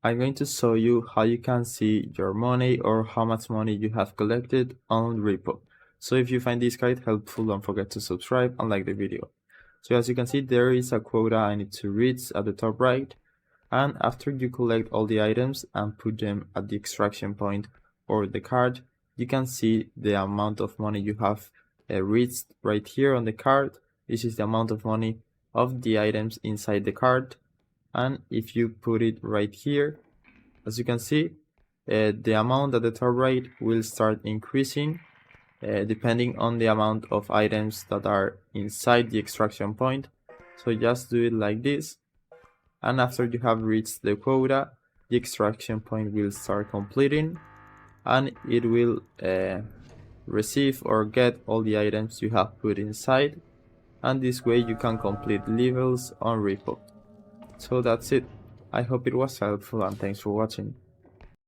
I'm going to show you how you can see your money or how much money you have collected on R.E.P.O. So if you find this guide helpful, don't forget to subscribe and like the video. So as you can see, there is a quota I need to reach at the top right, and after you collect all the items and put them at the extraction point or the card, you can see the amount of money you have reached right here on the card. This is the amount of money of the items inside the card. And if you put it right here, as you can see, the amount at the top right will start increasing depending on the amount of items that are inside the extraction point. So just do it like this, and after you have reached the quota, the extraction point will start completing and it will receive or get all the items you have put inside, and this way you can complete levels on R.E.P.O. So that's it. I hope it was helpful and thanks for watching.